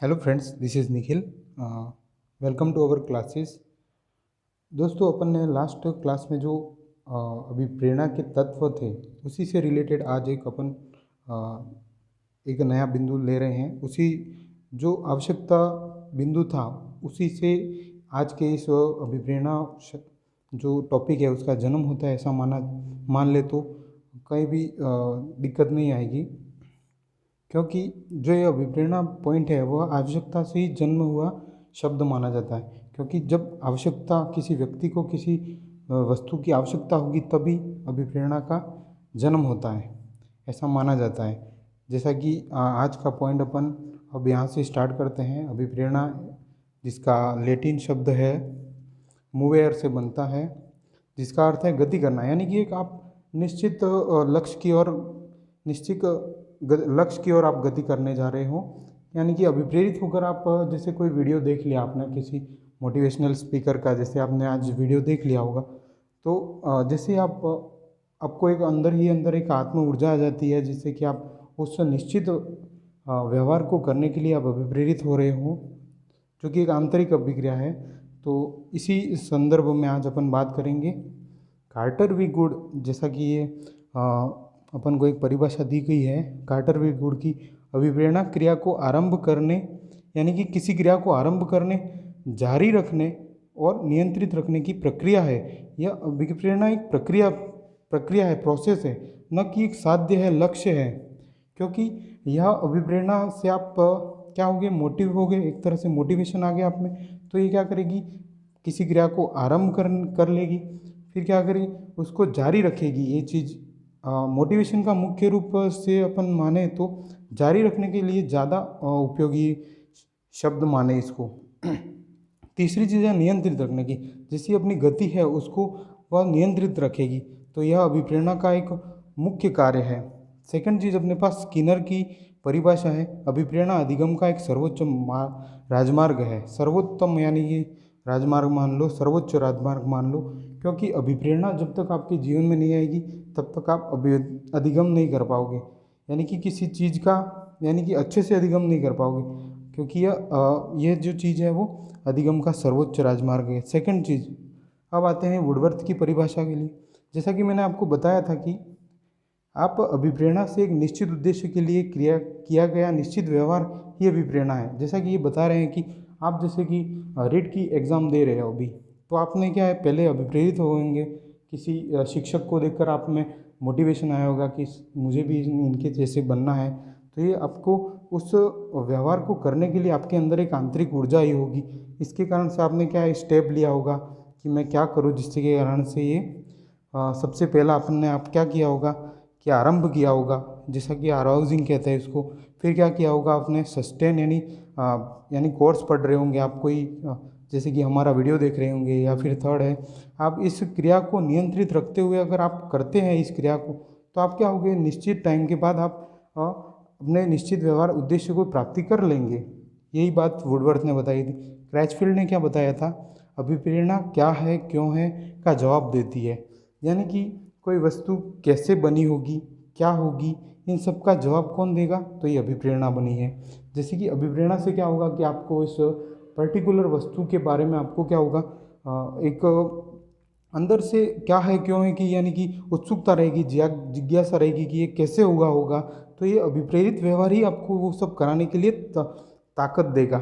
Hello friends, this is Nikhil. Welcome to our classes. दोस्तों, अपन ने लास्ट क्लास में जो अभी प्रेरणा के तत्व थे उसी से रिलेटेड आज एक नया बिंदु ले रहे हैं। उसी जो आवश्यकता बिंदु था उसी से आज के इस अभिप्रेरणा जो टॉपिक है उसका जन्म होता है, ऐसा मान ले तो कहीं भी दिक्कत नहीं आएगी। क्योंकि जो ये अभिप्रेरणा पॉइंट है वह आवश्यकता से ही जन्म हुआ शब्द माना जाता है। क्योंकि जब आवश्यकता किसी व्यक्ति को किसी वस्तु की आवश्यकता होगी तभी अभिप्रेरणा का जन्म होता है, ऐसा माना जाता है। जैसा कि आज का पॉइंट अपन अब यहाँ से स्टार्ट करते हैं। अभिप्रेरणा जिसका लैटिन शब्द है मूवेयर से बनता है, जिसका अर्थ है गति करना। यानी कि एक आप निश्चित लक्ष्य की ओर निश्चित लक्ष्य की ओर आप गति करने जा रहे हो। यानी कि अभिप्रेरित होकर आप जैसे कोई वीडियो देख लिया आपने किसी मोटिवेशनल स्पीकर का, जैसे आपने आज वीडियो देख लिया होगा, तो जैसे आपको एक अंदर ही अंदर एक आत्म ऊर्जा आ जाती है, जिससे कि आप उस निश्चित व्यवहार को करने के लिए आप अभिप्रेरित हो रहे हो, जो कि एक आंतरिक अभिक्रिया है। तो इसी संदर्भ में आज अपन बात करेंगे कार्टर वी गुड। जैसा कि ये अपन को एक परिभाषा दी गई है कार्टर वी गुड की, अभिप्रेरणा क्रिया को आरंभ करने, यानी कि किसी क्रिया को आरंभ करने, जारी रखने और नियंत्रित रखने की प्रक्रिया है। यह अभिप्रेरणा एक प्रक्रिया है, प्रोसेस है, न कि एक साध्य है, लक्ष्य है। क्योंकि यह अभिप्रेरणा से आप क्या हो गए, मोटिव हो गए, एक तरह से मोटिवेशन आ गया आप में। तो ये क्या करेगी, किसी क्रिया को आरंभ कर लेगी, फिर क्या करेगी, उसको जारी रखेगी। ये चीज़ मोटिवेशन का मुख्य रूप से अपन माने तो जारी रखने के लिए ज़्यादा उपयोगी शब्द माने इसको। तीसरी चीज़ है नियंत्रित रखने की। जैसी अपनी गति है उसको वह नियंत्रित रखेगी, तो यह अभिप्रेरणा का एक मुख्य कार्य है। सेकंड चीज़ अपने पास स्किनर की परिभाषा है, अभिप्रेरणा अधिगम का एक सर्वोच्च राजमार्ग है। सर्वोत्तम यानी कि राजमार्ग मान लो, सर्वोच्च राजमार्ग मान लो। क्योंकि अभिप्रेरणा जब तक आपके जीवन में नहीं आएगी तब तक आप अधिगम नहीं कर पाओगे, यानी कि किसी चीज़ का यानी कि अच्छे से अधिगम नहीं कर पाओगे। क्योंकि यह जो चीज़ है वो अधिगम का सर्वोच्च राजमार्ग है। सेकंड चीज़, अब आते हैं वुडवर्थ की परिभाषा के लिए। जैसा कि मैंने आपको बताया था कि आप अभिप्रेरणा से एक निश्चित उद्देश्य के लिए किया गया निश्चित व्यवहार ही अभिप्रेरणा है। जैसा कि ये बता रहे हैं कि आप जैसे कि रीट की एग्ज़ाम दे रहे हो अभी, तो आपने क्या है, पहले अभिप्रेरित होंगे किसी शिक्षक को देखकर आप में मोटिवेशन आया होगा कि मुझे भी इनके जैसे बनना है। तो ये आपको उस व्यवहार को करने के लिए आपके अंदर एक आंतरिक ऊर्जा आई होगी। इसके कारण से आपने क्या स्टेप लिया होगा कि मैं क्या करूँ, जिसके कारण से ये सबसे पहला आपने आप क्या किया होगा कि आरंभ किया होगा, जैसा कि अराउजिंग कहते हैं इसको। फिर क्या किया होगा आपने, सस्टेन यानी कोर्स पढ़ रहे होंगे आप कोई, जैसे कि हमारा वीडियो देख रहे होंगे। या फिर थर्ड है, आप इस क्रिया को नियंत्रित रखते हुए अगर आप करते हैं इस क्रिया को, तो आप क्या होगे, निश्चित टाइम के बाद आप अपने निश्चित व्यवहार उद्देश्य को प्राप्ति कर लेंगे। यही बात वुडवर्थ ने बताई थी। क्रैचफील्ड ने क्या बताया था, अभिप्रेरणा क्या है, क्यों है का जवाब देती है। यानी कि कोई वस्तु कैसे बनी होगी, क्या होगी, इन सब का जवाब कौन देगा, तो ये अभिप्रेरणा बनी है। जैसे कि अभिप्रेरणा से क्या होगा कि आपको इस पर्टिकुलर वस्तु के बारे में आपको क्या होगा, एक अंदर से क्या है, क्यों है कि यानी कि उत्सुकता रहेगी, जिज्ञासा रहेगी कि ये कैसे हुआ होगा। तो ये अभिप्रेरित व्यवहार ही आपको वो सब कराने के लिए ताकत देगा।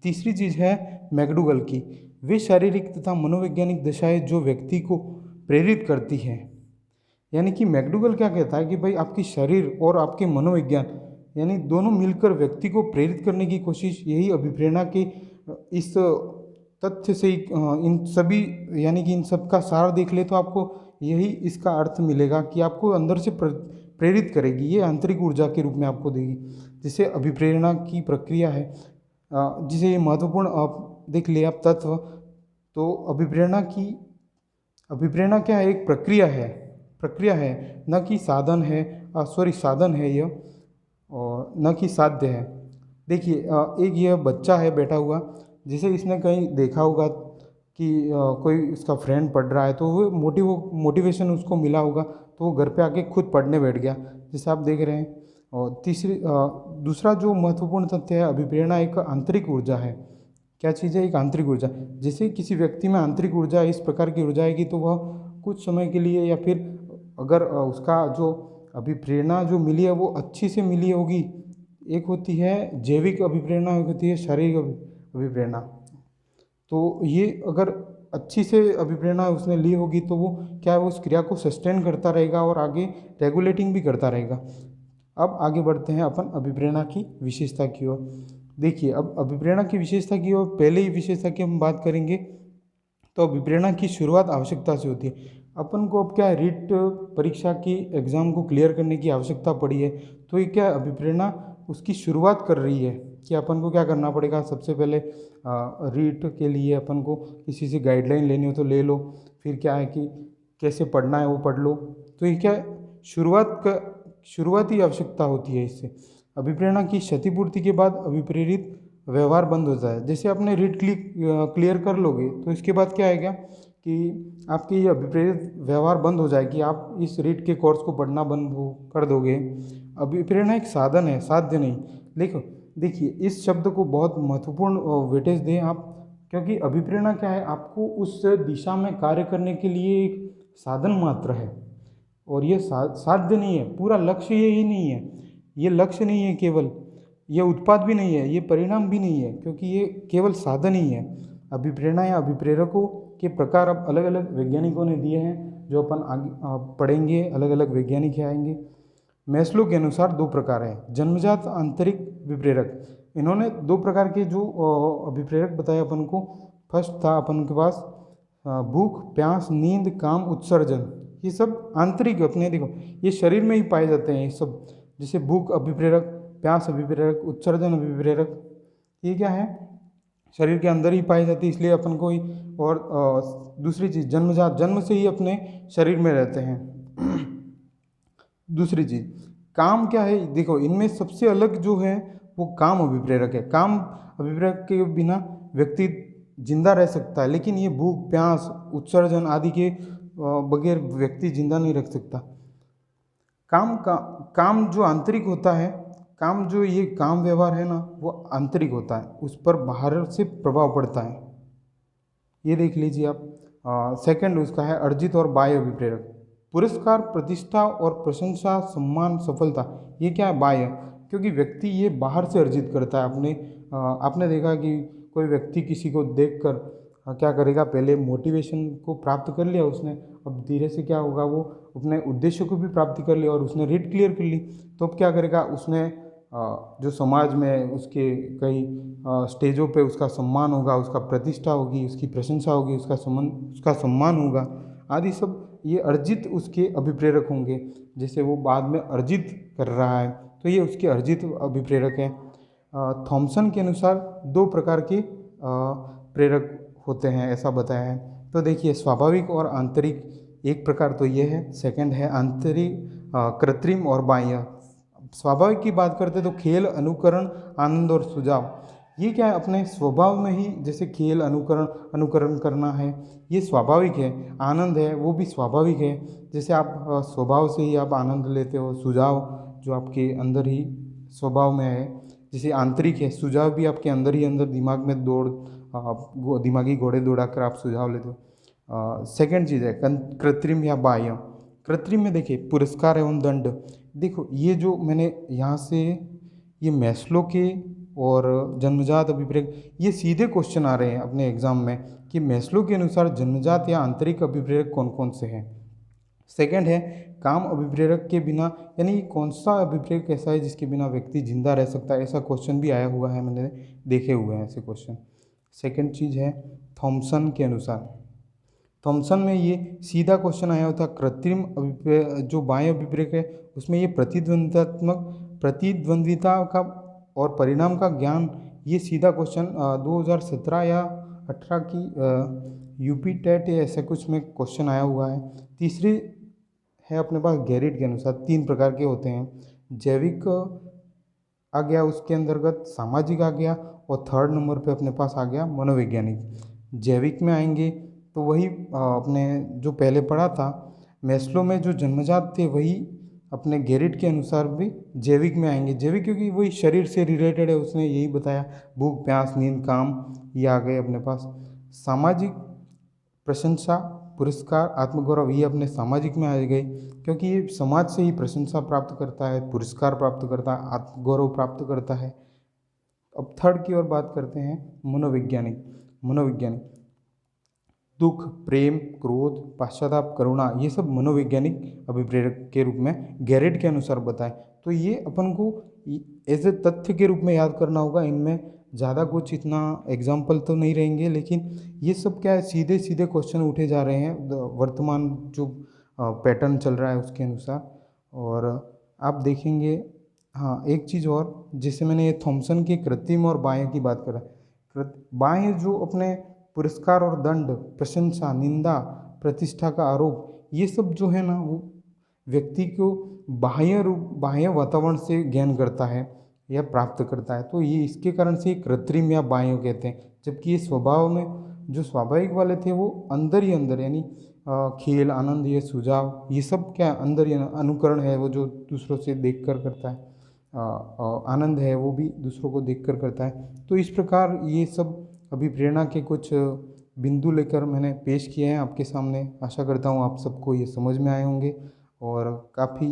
तीसरी चीज़ है मैकडूगल की, वे शारीरिक तथा मनोवैज्ञानिक दशाएं जो व्यक्ति को प्रेरित करती हैं। यानी कि मैकडूगल क्या कहता है कि भाई आपकी शरीर और आपके मनोविज्ञान यानी दोनों मिलकर व्यक्ति को प्रेरित करने की कोशिश, यही अभिप्रेरणा के इस तथ्य से इन सभी यानी कि इन सब का सार देख ले तो आपको यही इसका अर्थ मिलेगा कि आपको अंदर से प्रेरित करेगी, ये आंतरिक ऊर्जा के रूप में आपको देगी। जिसे अभिप्रेरणा की प्रक्रिया है, जिसे ये महत्वपूर्ण आप देख ले आप तत्व। तो अभिप्रेरणा क्या है, एक प्रक्रिया है, न कि साधन है। साधन है यह, और न कि साध्य है। देखिए एक यह बच्चा है बैठा हुआ, जिसे इसने कहीं देखा होगा कि कोई इसका फ्रेंड पढ़ रहा है, तो वो मोटिवेशन उसको मिला होगा, तो वो घर पे आके खुद पढ़ने बैठ गया। जैसे आप देख रहे हैं और दूसरा जो महत्वपूर्ण तथ्य है, अभिप्रेरणा एक आंतरिक ऊर्जा है। क्या चीज़ है? एक आंतरिक ऊर्जा। जैसे किसी व्यक्ति में आंतरिक ऊर्जा इस प्रकार की ऊर्जा आएगी तो वह कुछ समय के लिए, या फिर अगर उसका जो अभिप्रेरणा जो मिली है वो अच्छी से मिली होगी। एक होती है जैविक अभिप्रेरणा, एक होती है शारीरिक अभिप्रेरणा। तो ये अगर अच्छी से अभिप्रेरणा उसने ली होगी तो वो क्या है, उस क्रिया को सस्टेन करता रहेगा और आगे रेगुलेटिंग भी करता रहेगा। अब आगे बढ़ते हैं अपन अभिप्रेरणा की विशेषता की ओर। देखिए, अब अभिप्रेरणा की विशेषता की ओर पहले ही विशेषता की हम बात करेंगे तो अभिप्रेरणा की शुरुआत आवश्यकता से होती है। अपन को अब क्या है, रीट परीक्षा की एग्ज़ाम को क्लियर करने की आवश्यकता पड़ी है, तो ये क्या अभिप्रेरणा उसकी शुरुआत कर रही है कि अपन को क्या करना पड़ेगा। सबसे पहले रीट के लिए अपन को किसी से गाइडलाइन लेनी हो तो ले लो, फिर क्या है कि कैसे पढ़ना है वो पढ़ लो। तो ये क्या शुरुआती आवश्यकता होती है इससे। अभिप्रेरणा की क्षतिपूर्ति के बाद अभिप्रेरित व्यवहार बंद होता है। जैसे आपने रीट क्लियर कर लोगे तो इसके बाद क्या आएगा कि आपकी ये अभिप्रेरित व्यवहार बंद हो जाएगी, आप इस रीट के कोर्स को पढ़ना बंद कर दोगे। अभिप्रेरणा एक साधन है, साध्य नहीं। देखिए इस शब्द को बहुत महत्वपूर्ण वेटेज दें आप, क्योंकि अभिप्रेरणा क्या है, आपको उस दिशा में कार्य करने के लिए एक साधन मात्र है। और ये साध्य नहीं है, पूरा लक्ष्य यही नहीं है, ये लक्ष्य नहीं है, केवल ये उत्पाद भी नहीं है, ये परिणाम भी नहीं है, क्योंकि ये केवल साधन ही है। अभिप्रेरणा या अभिप्रेरकों के प्रकार अब अलग अलग वैज्ञानिकों ने दिए हैं, जो अपन आगे पढ़ेंगे। अलग अलग वैज्ञानिक आएंगे। मैस्लो के अनुसार दो प्रकार है, जन्मजात आंतरिक विप्रेरक। इन्होंने दो प्रकार के जो अभिप्रेरक बताए अपन को। फर्स्ट था अपन के पास भूख, प्यास, नींद, काम, उत्सर्जन। ये सब आंतरिक अपने, देखो ये शरीर में ही पाए जाते हैं ये सब। जैसे भूख अभिप्रेरक, प्यास अभिप्रेरक, उत्सर्जन अभिप्रेरक, ये क्या है, शरीर के अंदर ही पाई जाती है, इसलिए अपन को ही। और दूसरी चीज़ जन्मजात, जन्म से ही अपने शरीर में रहते हैं। दूसरी चीज़ काम क्या है, देखो इनमें सबसे अलग जो है वो काम अभिप्रेरक है। काम अभिप्रेरक के बिना व्यक्ति जिंदा रह सकता है, लेकिन ये भूख, प्यास, उत्सर्जन आदि के बगैर व्यक्ति जिंदा नहीं रख सकता। काम जो आंतरिक होता है, काम जो ये काम व्यवहार है ना, वो आंतरिक होता है, उस पर बाहर से प्रभाव पड़ता है। ये देख लीजिए आप। सेकंड उसका है अर्जित और बाह्य अभिप्रेरक। पुरस्कार, प्रतिष्ठा और प्रशंसा, सम्मान, सफलता, ये क्या है, बाह्य। क्योंकि व्यक्ति ये बाहर से अर्जित करता है। आपने देखा कि कोई व्यक्ति किसी को देखकर क्या करेगा, पहले मोटिवेशन को प्राप्त कर लिया उसने, अब धीरे से क्या होगा, वो अपने उद्देश्य को भी प्राप्ति कर लिया और उसने रीट क्लियर कर ली, तो अब क्या करेगा, उसने जो समाज में उसके कई स्टेजों पे उसका सम्मान होगा, उसका प्रतिष्ठा होगी, उसकी प्रशंसा होगी, उसका सम्मान होगा आदि सब। ये अर्जित उसके अभिप्रेरक होंगे। जैसे वो बाद में अर्जित कर रहा है तो ये उसके अर्जित अभिप्रेरक हैं। थॉमसन के अनुसार दो प्रकार के प्रेरक होते हैं, ऐसा बताया है। तो देखिए स्वाभाविक और आंतरिक, एक प्रकार तो ये है। सेकंड है आंतरिक, कृत्रिम और बाह्य। स्वाभाविक की बात करते तो खेल, अनुकरण, आनंद और सुझाव। ये क्या है, अपने स्वभाव में ही, जैसे खेल, अनुकरण करना है, ये स्वाभाविक है। आनंद है, वो भी स्वाभाविक है, जैसे आप स्वभाव से ही आप आनंद लेते हो। सुझाव जो आपके अंदर ही स्वभाव में है, जैसे आंतरिक है, सुझाव भी आपके अंदर ही अंदर दिमाग में दिमागी घोड़े दौड़ा कर आप सुझाव लेते हो। सेकंड चीज़ है कृत्रिम या बाह्य। कृत्रिम में देखिए पुरस्कार एवं दंड। देखो ये जो मैंने यहाँ से, ये मैस्लो के और जन्मजात अभिप्रेरक, ये सीधे क्वेश्चन आ रहे हैं अपने एग्जाम में कि मैस्लो के अनुसार जन्मजात या आंतरिक अभिप्रेरक कौन कौन से हैं। सेकंड है काम अभिप्रेरक के बिना, यानी कौन सा अभिप्रेरक ऐसा है जिसके बिना व्यक्ति जिंदा रह सकता है, ऐसा क्वेश्चन भी आया हुआ है, मैंने देखे हुए हैं ऐसे क्वेश्चन। सेकंड चीज़ है थॉमसन के अनुसार। थॉमसन में ये सीधा क्वेश्चन आया होता, कृत्रिम जो बाह्य अभिप्रेरक है उसमें ये प्रतिद्वंद्विता का और परिणाम का ज्ञान, ये सीधा क्वेश्चन 2017 या 18 की यूपी टेट या ऐसा कुछ में क्वेश्चन आया हुआ है। तीसरी है अपने पास गैरिट के अनुसार, तीन प्रकार के होते हैं, जैविक आ गया, उसके अंतर्गत सामाजिक आ गया, और थर्ड नंबर पे अपने पास आ गया मनोवैज्ञानिक। जैविक में आएंगे तो वही अपने जो पहले पढ़ा था मैस्लो में, जो जन्मजात थे वही अपने गेरिट के अनुसार भी जैविक में आएंगे। जैविक क्योंकि वही शरीर से रिलेटेड है, उसने यही बताया, भूख प्यास नींद काम, ये आ गए अपने पास। सामाजिक प्रशंसा पुरस्कार आत्मगौरव, ये अपने सामाजिक में आ गए, क्योंकि ये समाज से ही प्रशंसा प्राप्त करता है, पुरस्कार प्राप्त करता है, आत्मगौरव प्राप्त करता है। अब थर्ड की ओर बात करते हैं, मनोवैज्ञानिक। मनोवैज्ञानिक दुख प्रेम क्रोध पश्चाताप करुणा, ये सब मनोवैज्ञानिक अभिप्रेरक के रूप में गैरेट के अनुसार बताए। तो ये अपन को एज ए तथ्य के रूप में याद करना होगा। इनमें ज़्यादा कुछ इतना एग्जाम्पल तो नहीं रहेंगे, लेकिन ये सब क्या है, सीधे सीधे क्वेश्चन उठे जा रहे हैं वर्तमान जो पैटर्न चल रहा है उसके अनुसार। और आप देखेंगे, हाँ एक चीज़ और, जैसे मैंने ये थॉमसन के कृत्रिम और बाह्य की बात करा, बाह्य जो अपने पुरस्कार और दंड, प्रशंसा निंदा प्रतिष्ठा का आरोप, ये सब जो है ना वो व्यक्ति को बाह्य रूप बाह्य वातावरण से ज्ञान करता है या प्राप्त करता है। तो ये इसके कारण से कृत्रिम या बाह्य कहते हैं, जबकि ये स्वभाव में जो स्वाभाविक वाले थे वो अंदर ही अंदर, यानी खेल आनंद ये सुझाव ये सब क्या अंदर ही अनुकरण है, वो जो दूसरों से देख कर करता है, आनंद है वो भी दूसरों को देख कर करता है। तो इस प्रकार ये सब अभिप्रेरणा के कुछ बिंदु लेकर मैंने पेश किए हैं आपके सामने। आशा करता हूँ आप सबको ये समझ में आए होंगे और काफ़ी